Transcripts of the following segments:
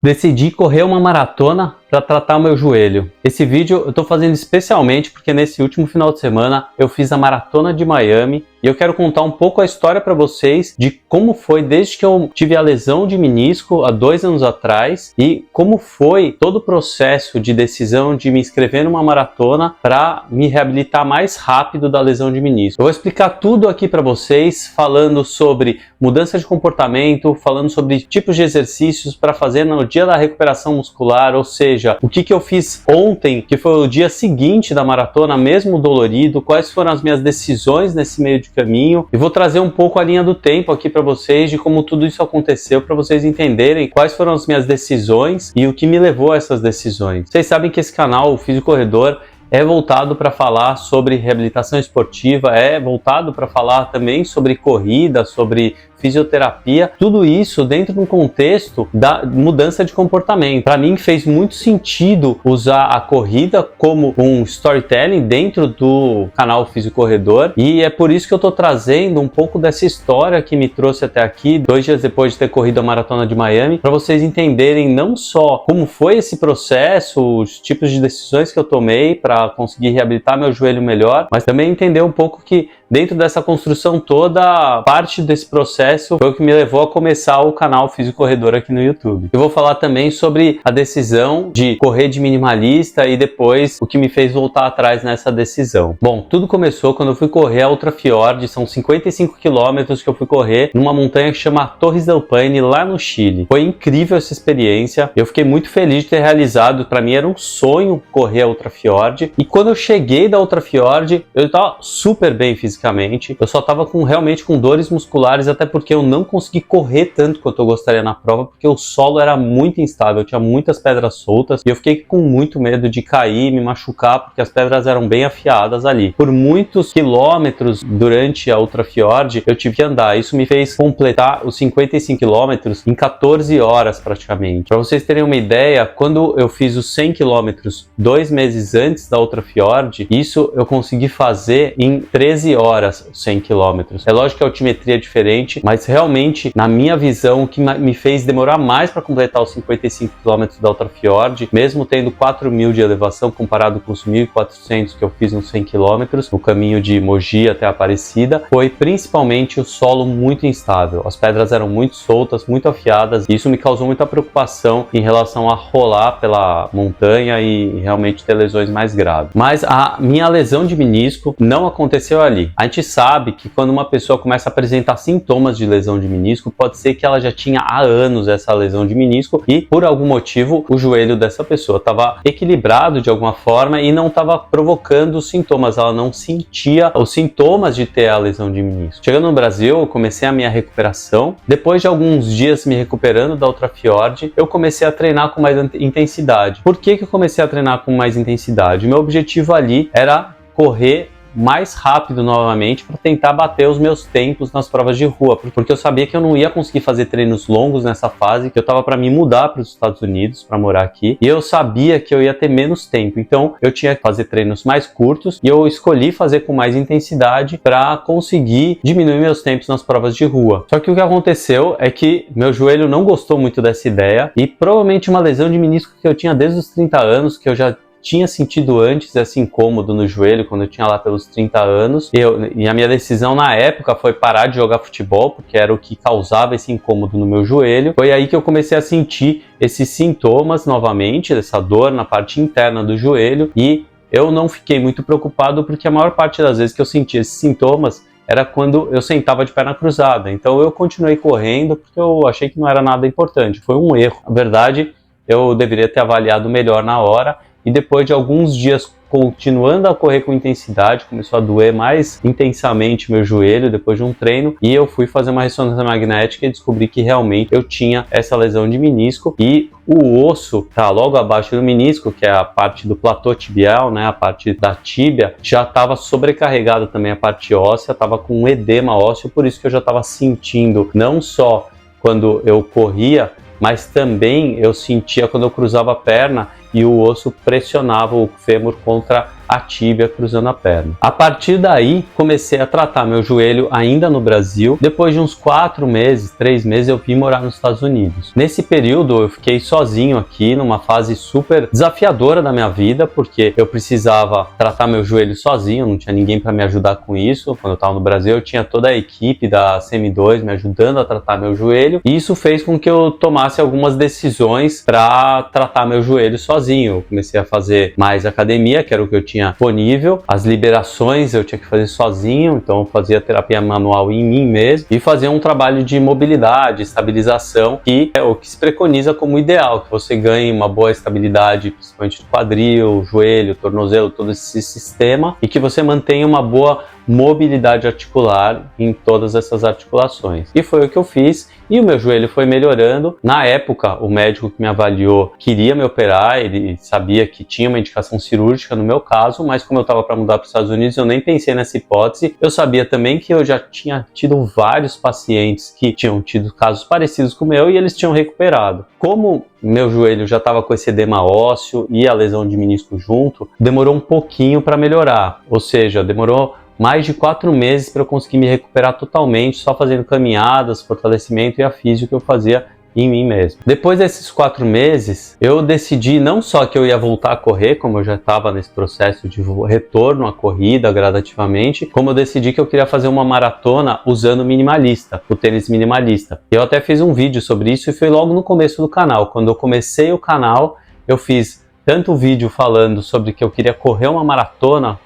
Decidi correr uma maratona para tratar o meu joelho. Esse vídeo eu estou fazendo especialmente porque nesse último final de semana eu fiz a Maratona de Miami e eu quero contar um pouco a história para vocês de como foi desde que eu tive a lesão de menisco há 2 anos atrás e como foi todo o processo de decisão de me inscrever numa maratona para me reabilitar mais rápido da lesão de menisco. Eu vou explicar tudo aqui para vocês, falando sobre mudança de comportamento, falando sobre tipos de exercícios para fazer no dia da recuperação muscular, ou seja, o que eu fiz ontem, que foi o dia seguinte da maratona, mesmo dolorido, quais foram as minhas decisões nesse meio de caminho, e vou trazer um pouco a linha do tempo aqui para vocês, de como tudo isso aconteceu, para vocês entenderem quais foram as minhas decisões e o que me levou a essas decisões. Vocês sabem que esse canal, o Físico Corredor, é voltado para falar sobre reabilitação esportiva, é voltado para falar também sobre corrida, sobre fisioterapia, tudo isso dentro de um contexto da mudança de comportamento. Para mim fez muito sentido usar a corrida como um storytelling dentro do canal Físico Corredor, e é por isso que eu estou trazendo um pouco dessa história que me trouxe até aqui, 2 dias depois de ter corrido a Maratona de Miami, para vocês entenderem não só como foi esse processo, os tipos de decisões que eu tomei para conseguir reabilitar meu joelho melhor, mas também entender um pouco que dentro dessa construção toda, parte desse processo foi o que me levou a começar o canal Físico Corredor aqui no YouTube. Eu vou falar também sobre a decisão de correr de minimalista e depois o que me fez voltar atrás nessa decisão. Bom, tudo começou quando eu fui correr a Ultra Fiord, são 55 quilômetros que eu fui correr numa montanha que chama Torres del Paine, lá no Chile. Foi incrível essa experiência, eu fiquei muito feliz de ter realizado, para mim era um sonho correr a Ultra Fiord, e quando eu cheguei da Ultra Fiord, eu estava super bem fisicamente, eu só estava realmente com dores musculares, até porque eu não consegui correr tanto quanto eu gostaria na prova, porque o solo era muito instável, tinha muitas pedras soltas e eu fiquei com muito medo de cair, me machucar, porque as pedras eram bem afiadas ali. Por muitos quilômetros durante a Ultra Fiord eu tive que andar, isso me fez completar os 55 quilômetros em 14 horas praticamente. Para vocês terem uma ideia, quando eu fiz os 100 quilômetros 2 meses antes da Ultra Fiord, isso eu consegui fazer em 13 horas, 100 quilômetros. É lógico que a altimetria é diferente, mas realmente, na minha visão, o que me fez demorar mais para completar os 55 km da Ultra Fiord, mesmo tendo 4.000 de elevação comparado com os 1.400 que eu fiz nos 100 km, no caminho de Mogi até Aparecida, foi principalmente o solo muito instável. As pedras eram muito soltas, muito afiadas, e isso me causou muita preocupação em relação a rolar pela montanha e realmente ter lesões mais graves. Mas a minha lesão de menisco não aconteceu ali. A gente sabe que quando uma pessoa começa a apresentar sintomas de lesão de menisco, pode ser que ela já tinha há anos essa lesão de menisco e por algum motivo o joelho dessa pessoa estava equilibrado de alguma forma e não estava provocando os sintomas, ela não sentia os sintomas de ter a lesão de menisco. Chegando no Brasil, eu comecei a minha recuperação. Depois de alguns dias me recuperando da Ultra Fiord, eu comecei a treinar com mais intensidade. Por que eu comecei a treinar com mais intensidade? O meu objetivo ali era correr mais rápido novamente para tentar bater os meus tempos nas provas de rua, porque eu sabia que eu não ia conseguir fazer treinos longos nessa fase, que eu estava para me mudar para os Estados Unidos para morar aqui, e eu sabia que eu ia ter menos tempo, então eu tinha que fazer treinos mais curtos e eu escolhi fazer com mais intensidade para conseguir diminuir meus tempos nas provas de rua. Só que o que aconteceu é que meu joelho não gostou muito dessa ideia e provavelmente uma lesão de menisco que eu tinha desde os 30 anos, que eu já tinha sentido antes esse incômodo no joelho quando eu tinha lá pelos 30 anos e a minha decisão na época foi parar de jogar futebol, porque era o que causava esse incômodo no meu joelho. Foi aí que eu comecei a sentir esses sintomas novamente, essa dor na parte interna do joelho, e eu não fiquei muito preocupado porque a maior parte das vezes que eu sentia esses sintomas era quando eu sentava de perna cruzada. Então eu continuei correndo porque eu achei que não era nada importante, foi um erro. Na verdade, eu deveria ter avaliado melhor na hora. E depois de alguns dias continuando a correr com intensidade, começou a doer mais intensamente meu joelho depois de um treino, e eu fui fazer uma ressonância magnética e descobri que realmente eu tinha essa lesão de menisco, e o osso tá logo abaixo do menisco, que é a parte do platô tibial, né, a parte da tíbia, já estava sobrecarregada também a parte óssea, estava com um edema ósseo, por isso que eu já estava sentindo não só quando eu corria, mas também eu sentia quando eu cruzava a perna e o osso pressionava o fêmur contra a tíbia cruzando a perna. A partir daí, comecei a tratar meu joelho ainda no Brasil. Depois de uns 4 meses, 3 meses, eu vim morar nos Estados Unidos. Nesse período, eu fiquei sozinho aqui, numa fase super desafiadora da minha vida, porque eu precisava tratar meu joelho sozinho, não tinha ninguém para me ajudar com isso. Quando eu estava no Brasil, eu tinha toda a equipe da CM2 me ajudando a tratar meu joelho, e isso fez com que eu tomasse algumas decisões para tratar meu joelho sozinho. Eu comecei a fazer mais academia, que era o que eu tinha disponível. As liberações eu tinha que fazer sozinho, então eu fazia terapia manual em mim mesmo e fazia um trabalho de mobilidade, estabilização, que é o que se preconiza como ideal, que você ganhe uma boa estabilidade, principalmente do quadril, joelho, tornozelo, todo esse sistema, e que você mantenha uma boa mobilidade articular em todas essas articulações. E foi o que eu fiz, e o meu joelho foi melhorando. Na época, o médico que me avaliou queria me operar, ele sabia que tinha uma indicação cirúrgica no meu caso, mas como eu estava para mudar para os Estados Unidos, eu nem pensei nessa hipótese. Eu sabia também que eu já tinha tido vários pacientes que tinham tido casos parecidos com o meu e eles tinham recuperado. Como meu joelho já estava com esse edema ósseo e a lesão de menisco junto, demorou um pouquinho para melhorar, ou seja, demorou mais de 4 meses para eu conseguir me recuperar totalmente, só fazendo caminhadas, fortalecimento e a físio que eu fazia em mim mesmo. Depois desses 4 meses, eu decidi não só que eu ia voltar a correr, como eu já estava nesse processo de retorno à corrida gradativamente, como eu decidi que eu queria fazer uma maratona usando o minimalista, o tênis minimalista. Eu até fiz um vídeo sobre isso e foi logo no começo do canal. Quando eu comecei o canal, eu fiz tanto vídeo falando sobre que eu queria correr uma maratona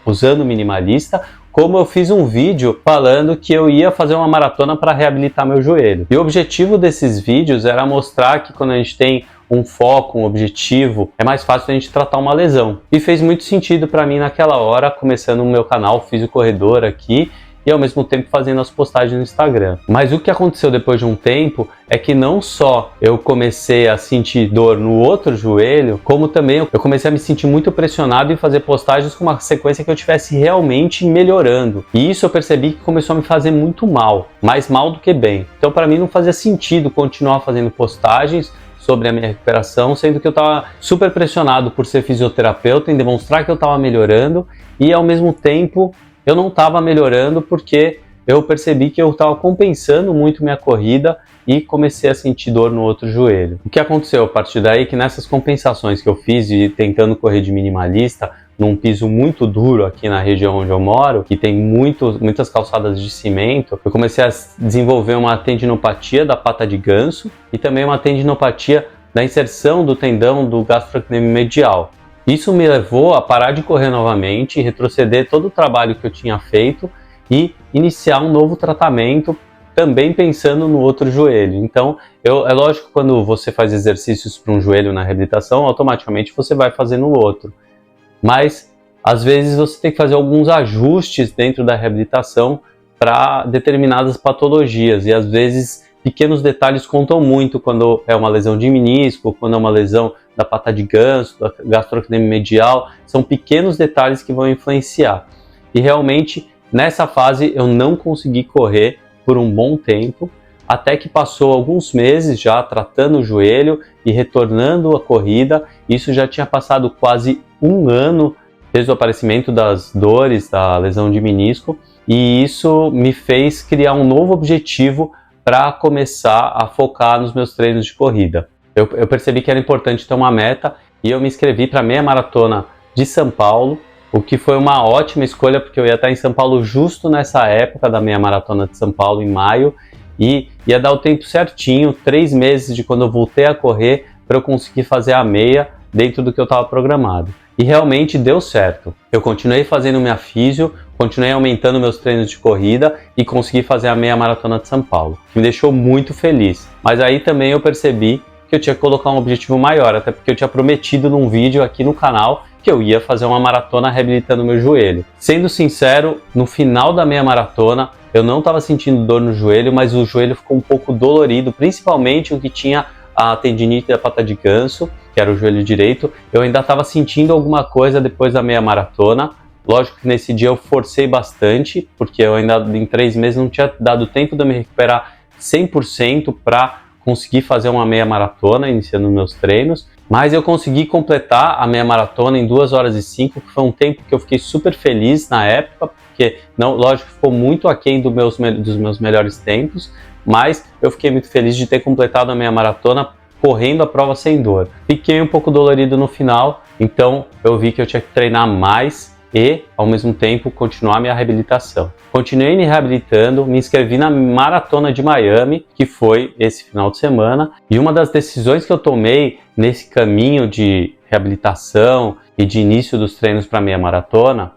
usando o minimalista, como eu fiz um vídeo falando que eu ia fazer uma maratona para reabilitar meu joelho. E o objetivo desses vídeos era mostrar que quando a gente tem um foco, um objetivo, é mais fácil a gente tratar uma lesão. E fez muito sentido para mim naquela hora, começando o meu canal Físio Corredor aqui, e ao mesmo tempo fazendo as postagens no Instagram. Mas o que aconteceu depois de um tempo é que não só eu comecei a sentir dor no outro joelho, como também eu comecei a me sentir muito pressionado em fazer postagens com uma sequência que eu estivesse realmente melhorando. E isso eu percebi que começou a me fazer muito mal, mais mal do que bem. Então para mim não fazia sentido continuar fazendo postagens sobre a minha recuperação, sendo que eu estava super pressionado por ser fisioterapeuta em demonstrar que eu estava melhorando e ao mesmo tempo eu não estava melhorando porque eu percebi que eu estava compensando muito minha corrida e comecei a sentir dor no outro joelho. O que aconteceu a partir daí é que nessas compensações que eu fiz de tentando correr de minimalista, num piso muito duro aqui na região onde eu moro, que tem muitas calçadas de cimento, eu comecei a desenvolver uma tendinopatia da pata de ganso e também uma tendinopatia da inserção do tendão do gastrocnêmio medial. Isso me levou a parar de correr novamente, retroceder todo o trabalho que eu tinha feito e iniciar um novo tratamento, também pensando no outro joelho. Então, é lógico que quando você faz exercícios para um joelho na reabilitação, automaticamente você vai fazer no outro. Mas, às vezes, você tem que fazer alguns ajustes dentro da reabilitação para determinadas patologias. E, às vezes, pequenos detalhes contam muito quando é uma lesão de menisco, quando é uma lesão da pata de ganso, da gastrocnêmio medial, são pequenos detalhes que vão influenciar. E realmente, nessa fase, eu não consegui correr por um bom tempo, até que passou alguns meses já tratando o joelho e retornando à corrida. Isso já tinha passado quase 1 ano desde o aparecimento das dores da lesão de menisco, e isso me fez criar um novo objetivo para começar a focar nos meus treinos de corrida. Eu percebi que era importante ter uma meta e eu me inscrevi para a meia maratona de São Paulo, o que foi uma ótima escolha porque eu ia estar em São Paulo justo nessa época da meia maratona de São Paulo, em maio, e ia dar o tempo certinho, 3 meses de quando eu voltei a correr, para eu conseguir fazer a meia dentro do que eu estava programado. E realmente deu certo. Eu continuei fazendo minha físio, continuei aumentando meus treinos de corrida e consegui fazer a meia maratona de São Paulo, que me deixou muito feliz. Mas aí também eu percebi que eu tinha que colocar um objetivo maior, até porque eu tinha prometido num vídeo aqui no canal que eu ia fazer uma maratona reabilitando meu joelho. Sendo sincero, no final da meia maratona, eu não estava sentindo dor no joelho, mas o joelho ficou um pouco dolorido, principalmente o que tinha a tendinite da pata de ganso, que era o joelho direito. Eu ainda estava sentindo alguma coisa depois da meia maratona. Lógico que nesse dia eu forcei bastante, porque eu ainda em 3 meses não tinha dado tempo de eu me recuperar 100% para consegui fazer uma meia maratona iniciando meus treinos, mas eu consegui completar a meia maratona em 2 horas e 5, que foi um tempo que eu fiquei super feliz na época, porque, não, lógico, ficou muito aquém dos meus melhores tempos, mas eu fiquei muito feliz de ter completado a meia maratona correndo a prova sem dor. Fiquei um pouco dolorido no final, então eu vi que eu tinha que treinar mais e, ao mesmo tempo, continuar minha reabilitação. Continuei me reabilitando, me inscrevi na Maratona de Miami, que foi esse final de semana, e uma das decisões que eu tomei nesse caminho de reabilitação e de início dos treinos para meia maratona,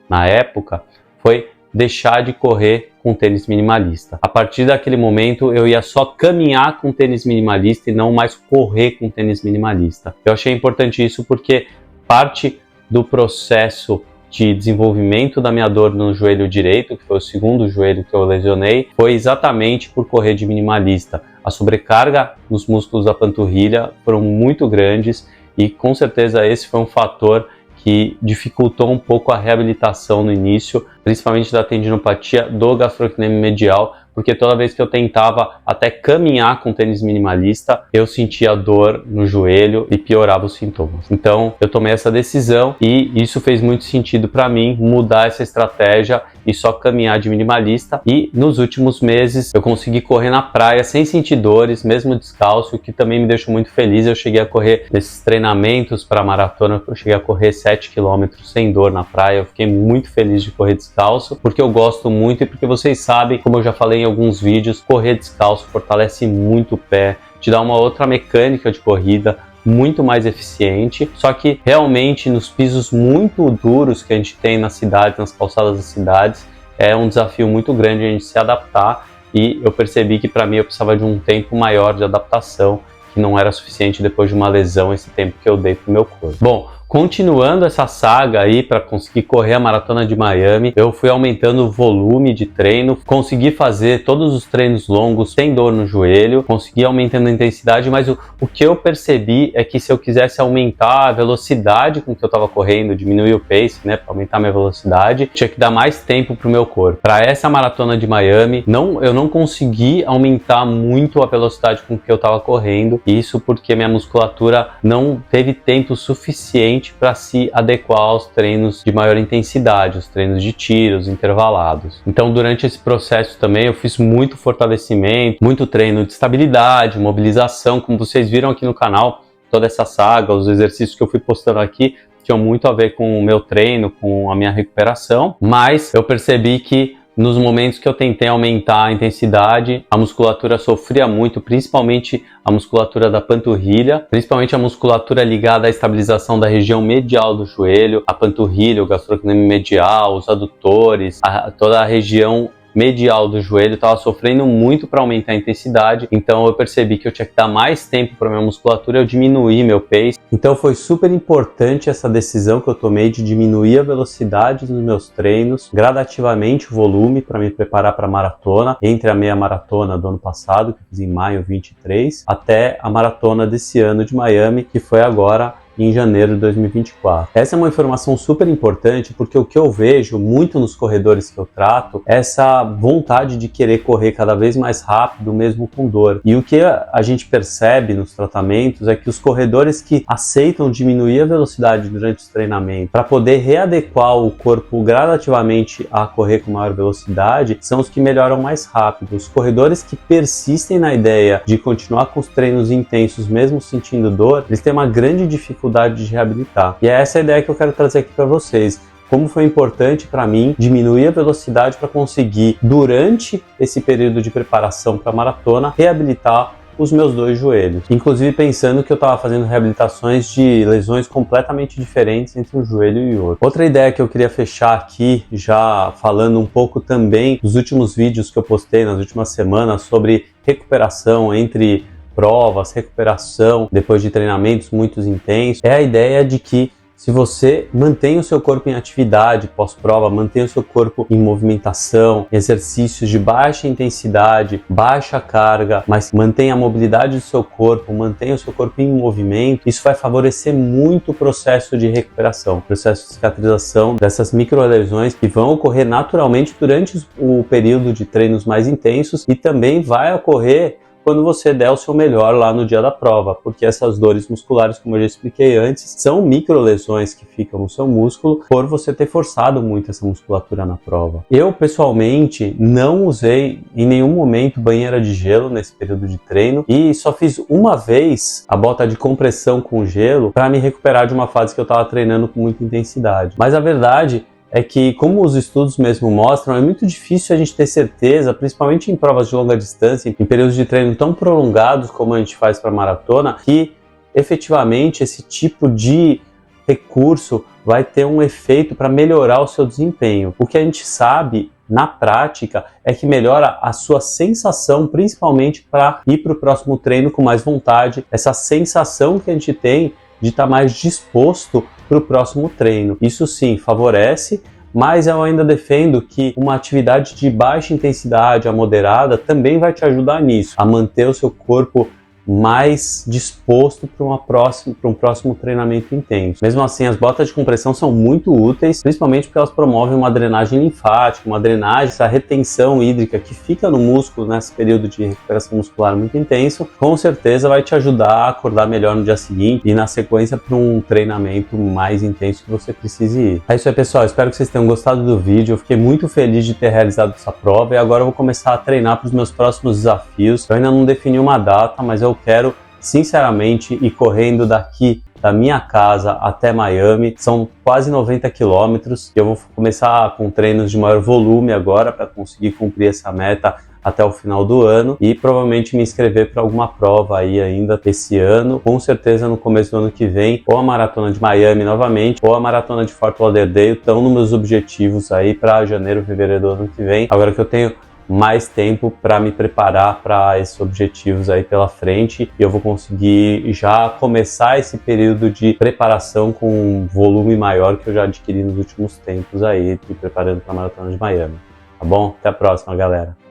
na época, foi deixar de correr com tênis minimalista. A partir daquele momento, eu ia só caminhar com tênis minimalista e não mais correr com tênis minimalista. Eu achei importante isso porque parte do processo de desenvolvimento da minha dor no joelho direito, que foi o segundo joelho que eu lesionei, foi exatamente por correr de minimalista. A sobrecarga nos músculos da panturrilha foram muito grandes e com certeza esse foi um fator que dificultou um pouco a reabilitação no início, principalmente da tendinopatia do gastrocnêmio medial, porque toda vez que eu tentava até caminhar com tênis minimalista, eu sentia dor no joelho e piorava os sintomas. Então, eu tomei essa decisão e isso fez muito sentido para mim, mudar essa estratégia e só caminhar de minimalista. E nos últimos meses, eu consegui correr na praia sem sentir dores, mesmo descalço, o que também me deixou muito feliz. Eu cheguei a correr nesses treinamentos para maratona, eu cheguei a correr 7 km sem dor na praia. Eu fiquei muito feliz de correr descalço, porque eu gosto muito e porque vocês sabem, como eu já falei em alguns vídeos, correr descalço fortalece muito o pé, te dá uma outra mecânica de corrida muito mais eficiente, só que realmente nos pisos muito duros que a gente tem na cidade, nas calçadas das cidades, é um desafio muito grande a gente se adaptar e eu percebi que para mim eu precisava de um tempo maior de adaptação, que não era suficiente depois de uma lesão esse tempo que eu dei pro meu corpo. Bom, continuando essa saga aí para conseguir correr a Maratona de Miami, eu fui aumentando o volume de treino, consegui fazer todos os treinos longos sem dor no joelho, consegui aumentando a intensidade, mas o que eu percebi é que se eu quisesse aumentar a velocidade com que eu estava correndo, diminuir o pace, né, para aumentar a minha velocidade, tinha que dar mais tempo para o meu corpo. Para essa Maratona de Miami, eu não consegui aumentar muito a velocidade com que eu estava correndo, isso porque minha musculatura não teve tempo suficiente para se adequar aos treinos de maior intensidade, os treinos de tiros intervalados. Então, durante esse processo também eu fiz muito fortalecimento, muito treino de estabilidade, mobilização, como vocês viram aqui no canal, toda essa saga, os exercícios que eu fui postando aqui tinham muito a ver com o meu treino, com a minha recuperação, mas eu percebi que nos momentos que eu tentei aumentar a intensidade, a musculatura sofria muito, principalmente a musculatura da panturrilha, principalmente a musculatura ligada à estabilização da região medial do joelho, a panturrilha, o gastrocnêmio medial, os adutores, toda a região medial do joelho estava sofrendo muito para aumentar a intensidade, então eu percebi que eu tinha que dar mais tempo para minha musculatura, eu diminuí meu pace. Então foi super importante essa decisão que eu tomei de diminuir a velocidade nos meus treinos, gradativamente o volume para me preparar para a maratona, entre a meia maratona do ano passado, que eu fiz em maio 23, até a maratona desse ano de Miami, que foi agora em janeiro de 2024. Essa é uma informação super importante porque o que eu vejo muito nos corredores que eu trato é essa vontade de querer correr cada vez mais rápido, mesmo com dor. E o que a gente percebe nos tratamentos é que os corredores que aceitam diminuir a velocidade durante os treinamentos para poder readequar o corpo gradativamente a correr com maior velocidade são os que melhoram mais rápido. Os corredores que persistem na ideia de continuar com os treinos intensos mesmo sentindo dor, eles têm uma grande dificuldade de reabilitar. E é essa a ideia que eu quero trazer aqui para vocês. Como foi importante para mim diminuir a velocidade para conseguir, durante esse período de preparação para a maratona, reabilitar os meus 2 joelhos. Inclusive pensando que eu estava fazendo reabilitações de lesões completamente diferentes entre um joelho e outro. Outra ideia que eu queria fechar aqui, já falando um pouco também dos últimos vídeos que eu postei nas últimas semanas sobre recuperação entre provas, recuperação depois de treinamentos muito intensos, é a ideia de que se você mantém o seu corpo em atividade pós-prova, mantém o seu corpo em movimentação, exercícios de baixa intensidade, baixa carga, mas mantém a mobilidade do seu corpo, mantém o seu corpo em movimento, isso vai favorecer muito o processo de recuperação, o processo de cicatrização dessas microlesões que vão ocorrer naturalmente durante o período de treinos mais intensos e também vai ocorrer quando você der o seu melhor lá no dia da prova, porque essas dores musculares, como eu já expliquei antes, são microlesões que ficam no seu músculo por você ter forçado muito essa musculatura na prova. Eu, pessoalmente, não usei em nenhum momento banheira de gelo nesse período de treino e só fiz uma vez a bota de compressão com gelo para me recuperar de uma fase que eu estava treinando com muita intensidade. Mas a verdade é que, como os estudos mesmo mostram, é muito difícil a gente ter certeza, principalmente em provas de longa distância, em períodos de treino tão prolongados como a gente faz para maratona, que efetivamente esse tipo de recurso vai ter um efeito para melhorar o seu desempenho. O que a gente sabe na prática é que melhora a sua sensação, principalmente para ir para o próximo treino com mais vontade, essa sensação que a gente tem de estar mais disposto para o próximo treino. Isso sim favorece, mas eu ainda defendo que uma atividade de baixa intensidade, a moderada, também vai te ajudar nisso, a manter o seu corpo mais disposto para um próximo treinamento intenso. Mesmo assim, as botas de compressão são muito úteis, principalmente porque elas promovem uma drenagem linfática, uma drenagem, essa retenção hídrica que fica no músculo nesse período de recuperação muscular muito intenso. Com certeza vai te ajudar a acordar melhor no dia seguinte e na sequência para um treinamento mais intenso que você precise ir. É isso aí, pessoal. Espero que vocês tenham gostado do vídeo. Eu fiquei muito feliz de ter realizado essa prova e agora eu vou começar a treinar para os meus próximos desafios. Eu ainda não defini uma data, mas eu quero, sinceramente, ir correndo daqui da minha casa até Miami. São quase 90 quilômetros. Eu vou começar com treinos de maior volume agora para conseguir cumprir essa meta até o final do ano e provavelmente me inscrever para alguma prova aí ainda esse ano. Com certeza no começo do ano que vem, ou a Maratona de Miami novamente, ou a Maratona de Fort Lauderdale estão nos meus objetivos aí para janeiro, fevereiro do ano que vem. Agora que eu tenho mais tempo para me preparar para esses objetivos aí pela frente e eu vou conseguir já começar esse período de preparação com um volume maior que eu já adquiri nos últimos tempos aí, me preparando para a Maratona de Miami. Tá bom? Até a próxima, galera!